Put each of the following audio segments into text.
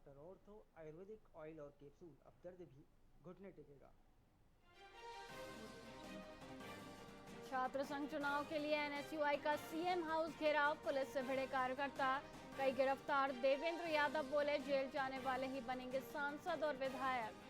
Doctor ortho Ayurvedic oil और capsule, अब दर्द भी घुटने टेकेगा। छात्र संघ चुनाव के लिए एनएसयूआई का सीएम हाउस घेराव, पुलिस से भिड़े कार्यकर्ता, कई गिरफ्तार। देवेंद्र यादव बोले जेल जाने वाले ही बनेंगे सांसद और विधायक।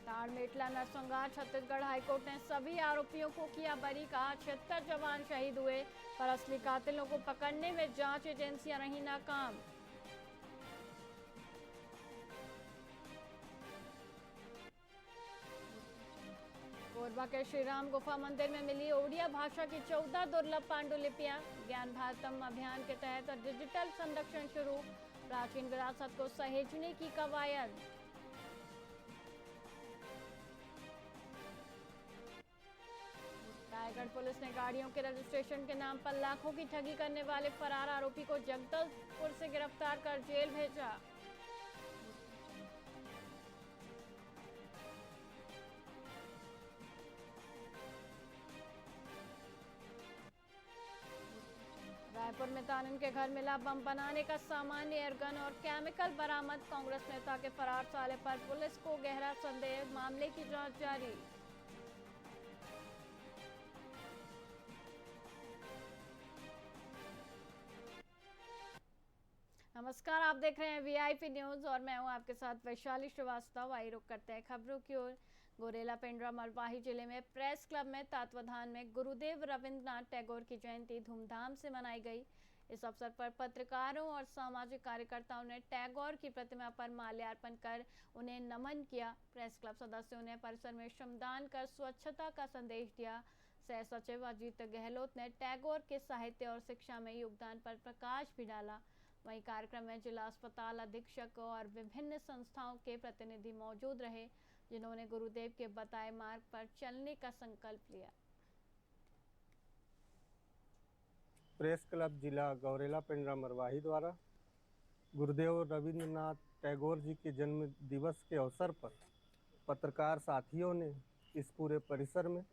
ताड़मेटला नरसंहार, छत्तीसगढ़ हाईकोर्ट ने सभी आरोपियों को किया बरी, कहा 76 जवान शहीद हुए पर असली कातिलों को पकड़ने में जांच एजेंसियां रही नाकाम। कोरबा के श्रीराम गुफा मंदिर में मिली ओडिया भाषा की 14 दुर्लभ पांडुलिपियां। ज्ञान भारतम अभियान के तहत डिजिटल संरक्षण शुरू, प्राचीन विरासत को सहेजने की कवायद। रायगढ़ पुलिस ने गाड़ियों के रजिस्ट्रेशन के नाम पर लाखों की ठगी करने वाले फरार आरोपी को जगदलपुर से गिरफ्तार कर जेल भेजा। रायपुर में तानन के घर मिला बम बनाने का सामान, एयरगन और केमिकल बरामद। कांग्रेस नेता के फरार साले पर पुलिस को गहरा संदेह, मामले की जांच जारी। नमस्कार, आप देख रहे हैं वीआईपी न्यूज और मैं हूं आपके साथ वैशाली श्रीवास्तव। आइए रुक करते हैं खबरों की ओर। गोरेला पेंड्रा मरवाही जिले में प्रेस क्लब में तत्वाधान में गुरुदेव रविंद्रनाथ टैगोर की जयंती धूमधाम से मनाई गई। इस अवसर पर पत्रकारों और सामाजिक कार्यकर्ताओं ने टैगोर की प्रतिमा पर माल्यार्पण कर उन्हें नमन किया। प्रेस क्लब सदस्यों ने परिसर में श्रमदान कर स्वच्छता का संदेश दिया। सह सचिव अजीत गहलोत ने टैगोर के साहित्य और शिक्षा में योगदान पर प्रकाश भी डाला। वहीं कार्यक्रम में जिला अस्पताल अधीक्षक और विभिन्न संस्थाओं के प्रतिनिधि मौजूद रहे, जिन्होंने गुरुदेव के बताए मार्ग पर चलने का संकल्प लिया। प्रेस क्लब जिला गौरेला पेंड्रा मरवाही द्वारा गुरुदेव रविंद्रनाथ टैगोर जी के जन्म दिवस के अवसर पर पत्रकार साथियों ने इस पूरे परिसर में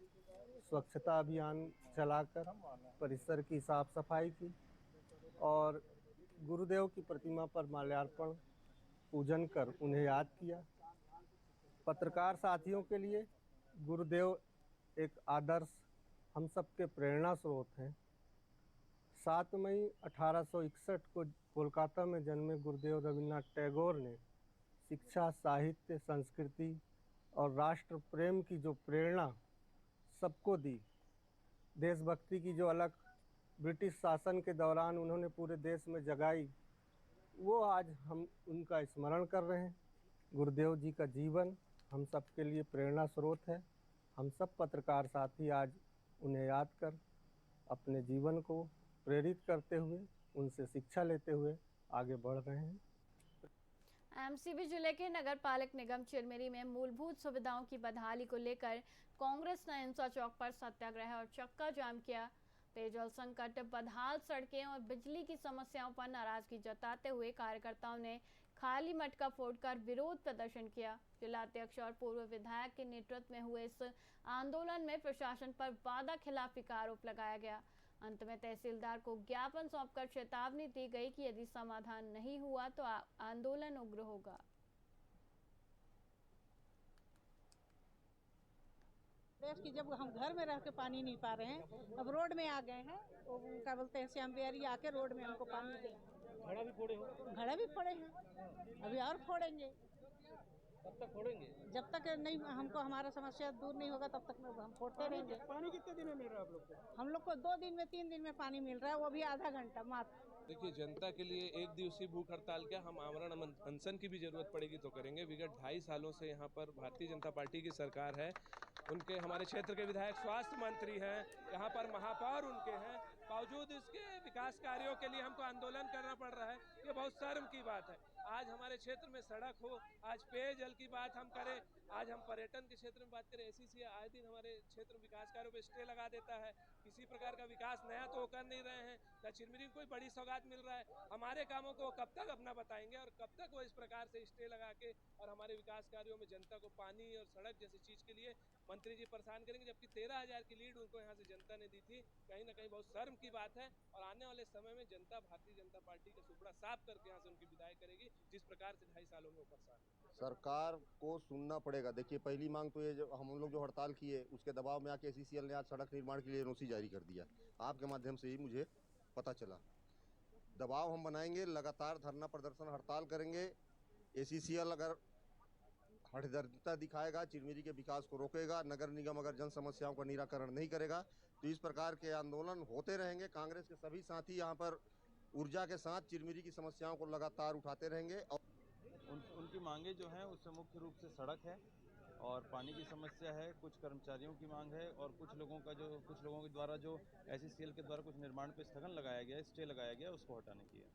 स्वच्छता अभियान चलाकर परिसर की साफ सफाई की और गुरुदेव की प्रतिमा पर माल्यार्पण पूजन कर उन्हें याद किया। पत्रकार साथियों के लिए गुरुदेव एक आदर्श, हम सबके प्रेरणा स्रोत हैं। 7 मई 1861 को कोलकाता में जन्मे गुरुदेव रविंद्रनाथ टैगोर ने शिक्षा, साहित्य, संस्कृति और राष्ट्र प्रेम की जो प्रेरणा सबको दी, देशभक्ति की जो अलग ब्रिटिश शासन के दौरान उन्होंने पूरे देश में जगाई, वो आज हम उनका स्मरण कर रहे हैं। गुरुदेव जी का जीवन हम सबके लिए प्रेरणा स्रोत है। हम सब पत्रकार साथी आज उन्हें याद कर अपने जीवन को प्रेरित करते हुए, उनसे शिक्षा लेते हुए आगे बढ़ रहे हैं। एमसीबी जिले के नगर पालिक निगम चिरमिरी में मूलभूत सुविधाओं की बदहाली को लेकर कांग्रेस ने इंसा चौक पर सत्याग्रह और चक्का जाम किया। पेयजल संकट, बदहाल सड़कें और बिजली की समस्याओं पर नाराजगी जताते हुए कार्यकर्ताओं ने खाली मटका फोड़कर विरोध प्रदर्शन किया। जिला अध्यक्ष और पूर्व विधायक के नेतृत्व में हुए इस आंदोलन में प्रशासन पर वादा खिलाफी का आरोप लगाया गया। अंत में तहसीलदार को ज्ञापन सौंपकर चेतावनी दी गई कि यदि समाधान नहीं हुआ तो आंदोलन उग्र होगा। देश की जब हम घर में रह के पानी नहीं पा रहे हैं, अब रोड में आ गए हैं, वो क्या बोलते हैं, श्याम बिहारी आके रोड में हमको पानी दे। घड़ा भी फोड़े हो? घड़ा भी फोड़े हैं, अभी और फोड़ेंगे। कब तक फोड़ेंगे? जब तक नहीं हमको हमारा समस्या दूर नहीं होगा तब तक हम फोड़ते रहेंगे। पानी कितने दिन में मिल रहा है आप लोग को? हम लोग को 2 दिन में 3 दिन में पानी मिल रहा है, वो भी आधा घंटा मात्र। देखिए, जनता के लिए एक दिवसीय भूख हड़ताल क्या, हम आमरण अनशन की भी जरूरत पड़ेगी तो करेंगे। विगत 2.5 सालों से यहाँ पर भारतीय जनता पार्टी की सरकार है, उनके हमारे क्षेत्र के विधायक स्वास्थ्य मंत्री हैं, यहाँ पर महापौर उनके हैं, बावजूद इसके विकास कार्यों के लिए हमको आंदोलन करना पड़ रहा है। ये बहुत शर्म की बात है। आज हमारे क्षेत्र में सड़क हो, आज पेयजल की बात हम करें, आज हम पर्यटन के क्षेत्र में बात करें, एसीसी आए दिन हमारे क्षेत्र में विकास कार्यों पे स्टे लगा देता है। किसी प्रकार का विकास नया तो कर नहीं रहे हैं, न चिरमिरी कोई बड़ी सौगात मिल रहा है। हमारे कामों को कब तक अपना बताएंगे और कब तक वो इस प्रकार से स्टे लगा के और हमारे विकास कार्यों में जनता को पानी और सड़क जैसी चीज के लिए मंत्री जी परेशान करेंगे, जबकि 13,000 की लीड उनको यहाँ से जनता ने दी थी। कहीं ना कहीं बहुत शर्म की बात है और आने वाले समय में जनता भारतीय जनता पार्टी का सुपड़ा साफ करके यहाँ से उनकी विदाई करेगी, जिस प्रकार से 2.5 सालों में वो परेशान है। सरकार को सुनना पड़ेगा। देखिए, पहली मांग तो ये जो हम लोग जो हड़ताल किए उसके दबाव में आके एसीसीएल ने आज सड़क निर्माण के लिए एनओसी जारी कर दिया। आपके माध्यम से ही मुझे पता चला। दबाव हम बनाएंगे, लगातार धरना प्रदर्शन हड़ताल करेंगे। एसीसीएल अगर हठधर्मिता दिखाएगा, चिरमिरी के विकास को रोकेगा, नगर निगम अगर जन समस्याओं का निराकरण नहीं करेगा, तो इस प्रकार के आंदोलन होते रहेंगे। कांग्रेस के सभी साथी यहाँ पर ऊर्जा के साथ चिरमिरी की समस्याओं को लगातार उठाते रहेंगे। उनकी मांगे जो हैं उससे मुख्य रूप से सड़क है और पानी की समस्या है, कुछ कर्मचारियों की मांग है और कुछ लोगों के द्वारा जो एसीसीएल के द्वारा कुछ निर्माण पे स्थगन लगाया गया, स्टे लगाया गया, उसको हटाने की है।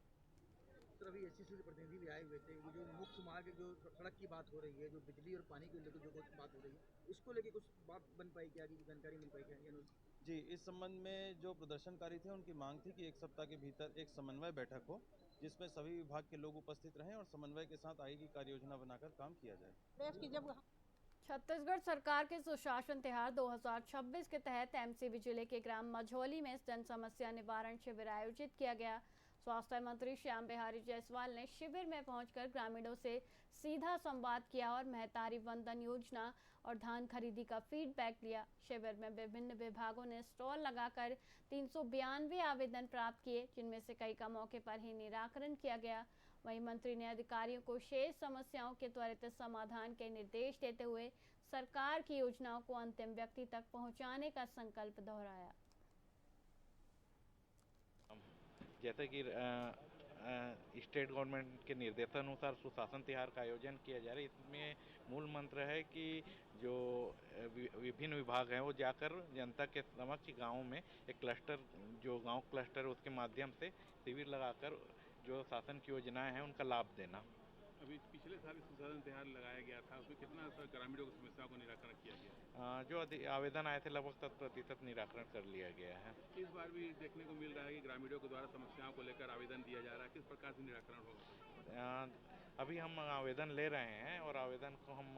सर, अभी एसीसी के प्रतिनिधि भी आए हुए थे। ये जो मुख्य मार्ग जो सड़क की बात हो रही है, जो बिजली और पानी को लेकर जो बात हो रही है, इसको लेके कुछ बात बन पाई क्या, की जानकारी मिल पाई क्या? जी, इस संबंध में जो प्रदर्शनकारी थे उनकी मांग थी कि 1 सप्ताह के भीतर एक समन्वय बैठक हो, जिसमें सभी विभाग के लोग उपस्थित रहें और समन्वय के साथ आगे की कार्य योजना बनाकर काम किया जाए। प्रयास की जब छत्तीसगढ़ सरकार के सुशासन तिहार 2026 के तहत एमसीबी जिले के ग्राम मझौली में जन समस्या निवारण शिविर आयोजित किया गया। स्वास्थ्य मंत्री श्याम बिहारी जायसवाल ने शिविर में पहुंचकर ग्रामीणों से सीधा संवाद किया और महतारी वंदन योजना और धान खरीदी का फीडबैक लिया। शिविर में विभिन्न विभागों ने स्टॉल लगाकर 392 आवेदन प्राप्त किए, जिनमें से कई का मौके पर ही निराकरण किया गया। वहीं मंत्री ने अधिकारियों को शेष समस्याओं के त्वरित समाधान के निर्देश देते हुए सरकार की योजनाओं को अंतिम व्यक्ति तक पहुंचाने का संकल्प दोहराया। जैसे कि स्टेट गवर्नमेंट के निर्देशानुसार सुशासन तिहार का आयोजन किया जा रहा है। इसमें मूल मंत्र है कि जो विभिन्न विभाग हैं वो जाकर जनता के समक्ष गाँव में एक क्लस्टर, जो गांव क्लस्टर, उसके माध्यम से शिविर लगाकर जो शासन की योजनाएं हैं उनका लाभ देना। अभी पिछले साल सुशासन तिहार लगाया गया था, उसमें कितना ग्रामीणों की समस्याओं को निराकरण किया गया? जो आवेदन आए थे लगभग 100% निराकरण कर लिया गया है। इस बार भी देखने को मिल रहा है कि ग्रामीणों के द्वारा समस्याओं को लेकर आवेदन दिया जा रहा है, किस प्रकार से निराकरण होगा? अभी हम आवेदन ले रहे हैं और आवेदन को हम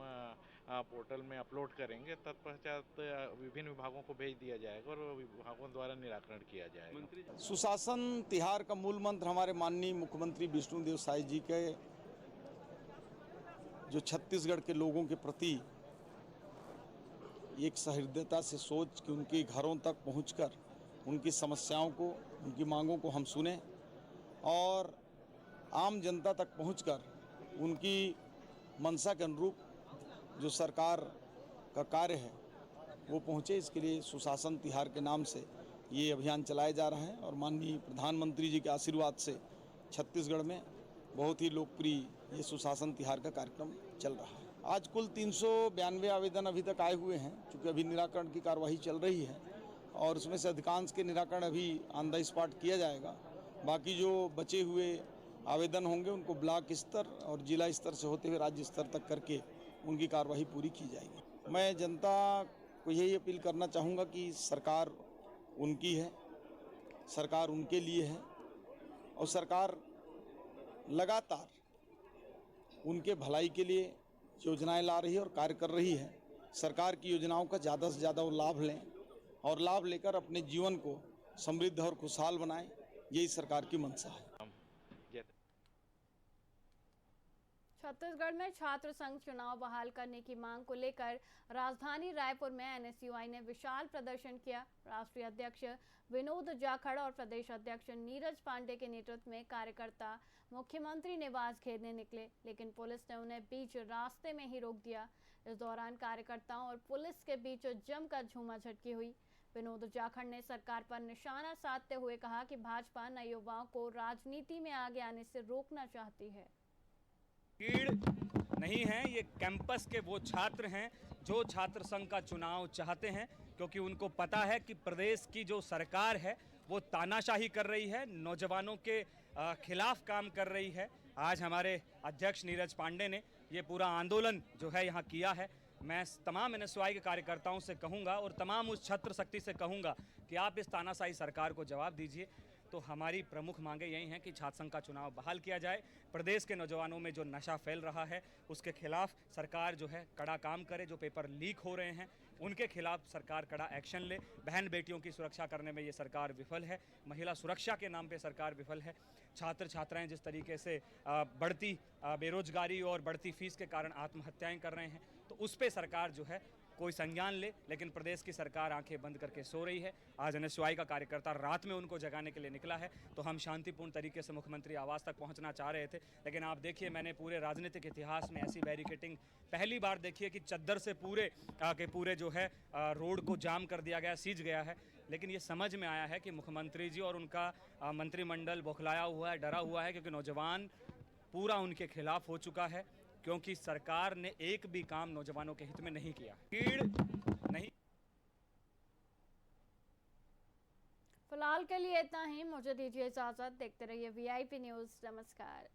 पोर्टल में अपलोड करेंगे, तत्पश्चात विभिन्न विभागों को भेज दिया जाएगा और विभागों द्वारा निराकरण किया जाएगा। सुशासन तिहार का मूल मंत्र हमारे माननीय मुख्यमंत्री विष्णुदेव साय जी के जो छत्तीसगढ़ के लोगों के प्रति एक सहृदयता से सोच कि उनके घरों तक पहुंचकर उनकी समस्याओं को, उनकी मांगों को हम सुने और आम जनता तक पहुंचकर उनकी मंशा के अनुरूप जो सरकार का कार्य है वो पहुंचे। इसके लिए सुशासन तिहार के नाम से ये अभियान चलाया जा रहा है और माननीय प्रधानमंत्री जी के आशीर्वाद से छत्तीसगढ़ में बहुत ही लोकप्रिय ये सुशासन तिहार का कार्यक्रम चल रहा है। आज कुल 392 आवेदन अभी तक आए हुए हैं, चूँकि अभी निराकरण की कार्यवाही चल रही है और उसमें से अधिकांश के निराकरण अभी ऑन द स्पॉट किया जाएगा। बाकी जो बचे हुए आवेदन होंगे उनको ब्लॉक स्तर और जिला स्तर से होते हुए राज्य स्तर तक करके उनकी कार्यवाही पूरी की जाएगी। मैं जनता को यही अपील करना चाहूँगा कि सरकार उनकी है, सरकार उनके लिए है और सरकार लगातार उनके भलाई के लिए योजनाएं ला रही है और कार्य कर रही है। सरकार की योजनाओं का ज़्यादा से ज़्यादा वो लाभ लें और लाभ लेकर अपने जीवन को समृद्ध और खुशहाल बनाएं, यही सरकार की मंशा है। छत्तीसगढ़ में छात्र संघ चुनाव बहाल करने की मांग को लेकर राजधानी रायपुर में एनएसयूआई ने विशाल प्रदर्शन किया। राष्ट्रीय अध्यक्ष विनोद जाखड़ और प्रदेश अध्यक्ष नीरज पांडे के नेतृत्व में कार्यकर्ता मुख्यमंत्री निवास घेरने निकले, लेकिन पुलिस ने उन्हें बीच रास्ते में ही रोक दिया। इस दौरान कार्यकर्ताओं और पुलिस के बीच जमकर झूमाझटकी हुई। विनोद जाखड़ ने सरकार पर निशाना साधते हुए कहा कि भाजपा नए युवाओं को राजनीति में आगे आने से रोकना चाहती है। भीड़ नहीं है, ये कैंपस के वो छात्र हैं जो छात्र संघ का चुनाव चाहते हैं, क्योंकि उनको पता है कि प्रदेश की जो सरकार है वो तानाशाही कर रही है, नौजवानों के खिलाफ काम कर रही है। आज हमारे अध्यक्ष नीरज पांडे ने ये पूरा आंदोलन जो है यहाँ किया है। मैं तमाम NSY के कार्यकर्ताओं से कहूँगा और तमाम उस छत्र शक्ति से कहूँगा कि आप इस तानाशाही सरकार को जवाब दीजिए। तो हमारी प्रमुख मांगे यही हैं कि छात्र संघ का चुनाव बहाल किया जाए, प्रदेश के नौजवानों में जो नशा फैल रहा है उसके खिलाफ सरकार जो है कड़ा काम करे, जो पेपर लीक हो रहे हैं उनके खिलाफ सरकार कड़ा एक्शन ले। बहन बेटियों की सुरक्षा करने में ये सरकार विफल है, महिला सुरक्षा के नाम पे सरकार विफल है। छात्र छात्राएं जिस तरीके से बढ़ती बेरोजगारी और बढ़ती फीस के कारण आत्महत्याएं कर रहे हैं, तो उस पर सरकार जो है कोई संज्ञान ले, लेकिन प्रदेश की सरकार आंखें बंद करके सो रही है। आज NSY का कार्यकर्ता रात में उनको जगाने के लिए निकला है, तो हम शांतिपूर्ण तरीके से मुख्यमंत्री आवास तक पहुंचना चाह रहे थे, लेकिन आप देखिए मैंने पूरे राजनीतिक इतिहास में ऐसी बैरिकेटिंग पहली बार देखी है कि चद्दर से पूरे जो है रोड को जाम कर दिया गया, सीज गया है। लेकिन ये समझ में आया है कि मुख्यमंत्री जी और उनका मंत्रिमंडल बौखलाया हुआ है, डरा हुआ है, क्योंकि नौजवान पूरा उनके खिलाफ हो चुका है, क्योंकि सरकार ने एक भी काम नौजवानों के हित में नहीं किया। भीड़ नहीं। फिलहाल के लिए इतना ही, मुझे दीजिए इजाजत। देखते रहिए VIP न्यूज़। नमस्कार।